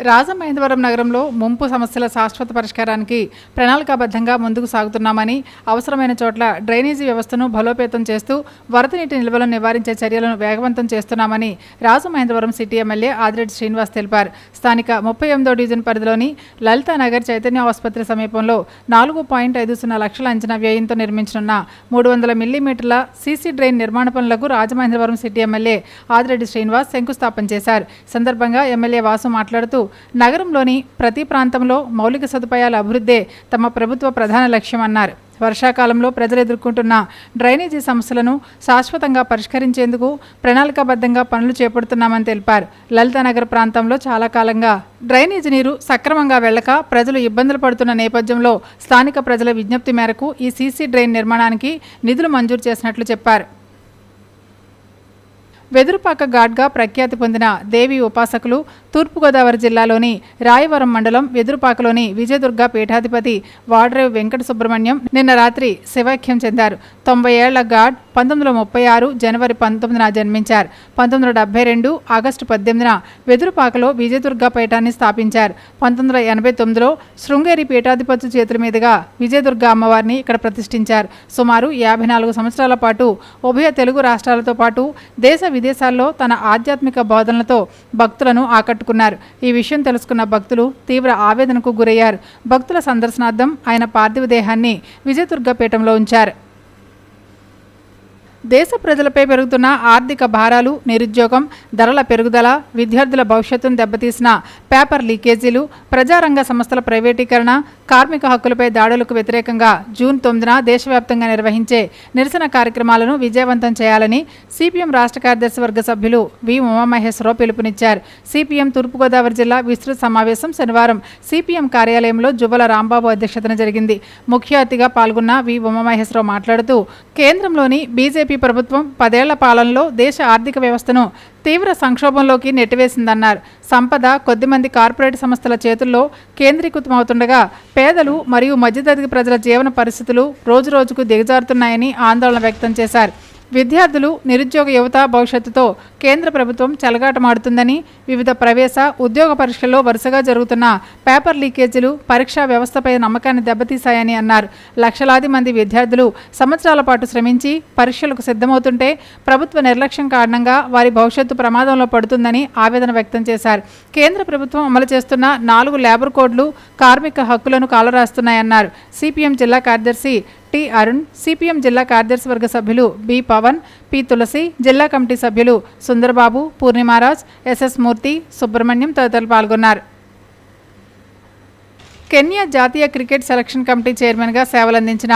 రాజమహేంద్రవరం నగరంలో ముంపు సమస్యల శాశ్వత పరిష్కారానికి ప్రణాళికాబద్ధంగా ముందుకు సాగుతున్నామని, అవసరమైన చోట్ల డ్రైనేజీ వ్యవస్థను బలోపేతం చేస్తూ వరద నీటి నిల్వలను నివారించే చర్యలను వేగవంతం చేస్తున్నామని రాజమహేంద్రవరం సిటీ ఎమ్మెల్యే ఆదిరెడ్డి శ్రీనివాస్ తెలిపారు. స్థానిక 38వ డివిజన్ పరిధిలోని లలితానగర్ చైతన్య ఆసుపత్రి సమీపంలో 4.50 లక్షల అంచనా వ్యయంతో నిర్మించనున్న 300 మిల్లీమీటర్ల సీసీ డ్రైన్ నిర్మాణ పనులకు రాజమహేంద్రవరం సిటీ ఎమ్మెల్యే ఆదిరెడ్డి శ్రీనివాస్ శంకుస్థాపన చేశారు. సందర్భంగా ఎమ్మెల్యే వాసు మాట్లాడుతూ నగరంలోని ప్రతి ప్రాంతంలో మౌలిక సదుపాయాల అభివృద్ధే తమ ప్రభుత్వ ప్రధాన లక్ష్యమన్నారు. వర్షాకాలంలో ప్రజలు ఎదుర్కొంటున్న డ్రైనేజీ సమస్యలను శాశ్వతంగా పరిష్కరించేందుకు ప్రణాళికాబద్ధంగా పనులు చేపడుతున్నామని తెలిపారు. లలితానగర్ ప్రాంతంలో చాలా కాలంగా డ్రైనేజీ నీరు సక్రమంగా వెళ్లక ప్రజలు ఇబ్బందులు పడుతున్న నేపథ్యంలో స్థానిక ప్రజల విజ్ఞప్తి మేరకు ఈ సీసీ డ్రైన్ నిర్మాణానికి నిధులు మంజూరు చేసినట్లు చెప్పారు. వెదురుపాక ఘాట్గా ప్రఖ్యాతి పొందిన దేవి ఉపాసకులు తూర్పుగోదావరి జిల్లాలోని రాయవరం మండలం వెదురుపాకలోని విజయదుర్గ పీఠాధిపతి వాడ్రేవ్ వెంకట సుబ్రహ్మణ్యం నిన్న రాత్రి శివైక్యం చెందారు. 90 ఏళ్ల ఘాట్ 1936 జనవరి 19న జన్మించారు. 1972 ఆగస్టు 18న వెదురుపాకలో విజయదుర్గ పీఠాన్ని స్థాపించారు. 1989లో శృంగేరి పీఠాధిపతి చేతుల మీదుగా విజయదుర్గ అమ్మవారిని ఇక్కడ ప్రతిష్ఠించారు. సుమారు 54 సంవత్సరాల పాటు ఉభయ తెలుగు రాష్ట్రాలతో పాటు దేశ విదేశాల్లో తన ఆధ్యాత్మిక బోధనలతో భక్తులను ఆకట్టుకున్నారు. ఈ విషయం తెలుసుకున్న భక్తులు తీవ్ర ఆవేదనకు గురయ్యారు. భక్తుల సందర్శనార్థం ఆయన పార్థివ దేహాన్ని విజయదుర్గ పీఠంలో ఉంచారు. దేశ ప్రజలపై పెరుగుతున్న ఆర్థిక భారాలు, నిరుద్యోగం, ధరల పెరుగుదల, విద్యార్థుల భవిష్యత్తును దెబ్బతీసిన పేపర్ లీకేజీలు, ప్రజారంగ సంస్థల ప్రైవేటీకరణ, కార్మిక హక్కులపై దాడులకు వ్యతిరేకంగా జూన్ 9న దేశవ్యాప్తంగా నిర్వహించే నిరసన కార్యక్రమాలను విజయవంతం చేయాలని సిపిఎం రాష్ట్ర కార్యదర్శి వర్గ సభ్యులు వి ఉమామహేశ్వరరావు పిలుపునిచ్చారు. సిపిఎం తూర్పుగోదావరి జిల్లా విస్తృత సమావేశం శనివారం సిపిఎం కార్యాలయంలో జువ్వల రాంబాబు అధ్యక్షతన జరిగింది. ముఖ్య అతిథిగా పాల్గొన్న వి ఉమామహేశ్వరరావు మాట్లాడుతూ కేంద్రంలోని బీజేపీ ప్రభుత్వం 10 ఏళ్ల పాలనలో దేశ ఆర్థిక వ్యవస్థను తీవ్ర సంక్షోభంలోకి నెట్టివేసిందన్నారు. సంపద కొద్దిమంది కార్పొరేట్ సంస్థల చేతుల్లో కేంద్రీకృతమవుతుండగా పేదలు మరియు మధ్యతరగతి ప్రజల జీవన పరిస్థితులు రోజురోజుకు దిగజారుతున్నాయని ఆందోళన వ్యక్తం చేశారు. విద్యార్థులు, నిరుద్యోగ యువత భవిష్యత్తుతో కేంద్ర ప్రభుత్వం చెలగాటమాడుతుందని, వివిధ ప్రవేశ, ఉద్యోగ పరీక్షల్లో వరుసగా జరుగుతున్న పేపర్ లీకేజీలు పరీక్షా వ్యవస్థపై నమ్మకాన్ని దెబ్బతీశాయని అన్నారు. లక్షలాది మంది విద్యార్థులు సంవత్సరాల పాటు శ్రమించి పరీక్షలకు సిద్ధమవుతుంటే ప్రభుత్వ నిర్లక్ష్యం కారణంగా వారి భవిష్యత్తు ప్రమాదంలో పడుతుందని ఆవేదన వ్యక్తం చేశారు. కేంద్ర ప్రభుత్వం అమలు చేస్తున్న 4 లేబర్ కోడ్లు కార్మిక హక్కులను కాలరాస్తున్నాయన్నారు. సిపిఎం జిల్లా కార్యదర్శి టి అరుణ్, సిపిఎం జిల్లా కార్యదర్శి వర్గ సభ్యులు బి పవన్, పి తులసి, జిల్లా కమిటీ సభ్యులు సుందరబాబు, పూర్ణిమారాజ్, ఎస్ఎస్ మూర్తి, సుబ్రహ్మణ్యం తదితరులు పాల్గొన్నారు. కెన్యా జాతీయ క్రికెట్ సెలక్షన్ కమిటీ చైర్మన్గా సేవలందించిన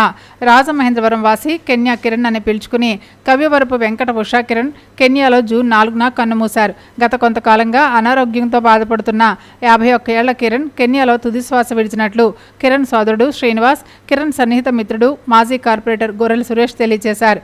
రాజమహేంద్రవరం వాసి కెన్యా కిరణ్ అని పిలుచుకుని కవ్యవరపు వెంకట ఉషా కిరణ్ కెన్యాలో జూన్ 4న కన్నుమూశారు. గత కొంతకాలంగా అనారోగ్యంతో బాధపడుతున్న 51 ఏళ్ల కిరణ్ కెన్యాలో తుదిశ్వాస విడిచినట్లు కిరణ్ సోదరుడు శ్రీనివాస్, కిరణ్ సన్నిహిత మిత్రుడు మాజీ కార్పొరేటర్ గొర్రెల సురేష్ తెలియజేశారు.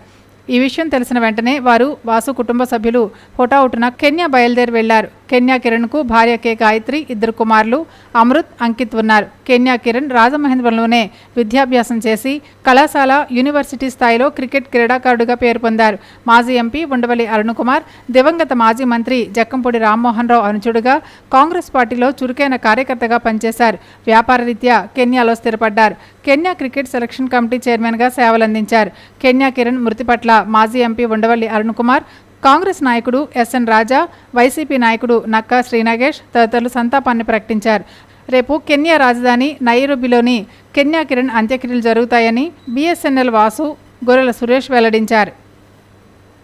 ఈ విషయం తెలిసిన వెంటనే వారు, వాసు కుటుంబ సభ్యులు హుటాహుటిన కెన్యా బయలుదేరి వెళ్లారు. కెన్యా కిరణ్కు భార్య కె గాయత్రి, 2 కుమారులు అమృత్, అంకిత్ ఉన్నారు. కెన్యా కిరణ్ రాజమహేంద్రవరంలోనే విద్యాభ్యాసం చేసి కళాశాల, యూనివర్సిటీ స్థాయిలో క్రికెట్ క్రీడాకారుడిగా పేరు పొందారు. మాజీ ఎంపీ ఉండవల్లి అరుణ్ కుమార్, దివంగత మాజీ మంత్రి జక్కంపూడి రామ్మోహన్ రావు అనుచరుడుగా కాంగ్రెస్ పార్టీలో చురుకైన కార్యకర్తగా పనిచేశారు. వ్యాపార రీత్యా కెన్యాలో స్థిరపడ్డారు. కెన్యా క్రికెట్ సెలక్షన్ కమిటీ చైర్మన్గా సేవలందించారు. కెన్యా కిరణ్ మృతి పట్ల మాజీ ఎంపీ ఉండవల్లి అరుణ్ కుమార్, కాంగ్రెస్ నాయకుడు ఎస్ఎన్ రాజా, వైసీపీ నాయకుడు నక్కా శ్రీనాగేష్ తదితరులు సంతాపాన్ని ప్రకటించారు. రేపు కెన్యా రాజధాని నైరోబిలోని కెన్యా కిరణ్ అంత్యక్రియలు జరుగుతాయని బిఎస్ఎన్ఎల్ వాసు, గొర్రెల సురేష్ వెల్లడించారు.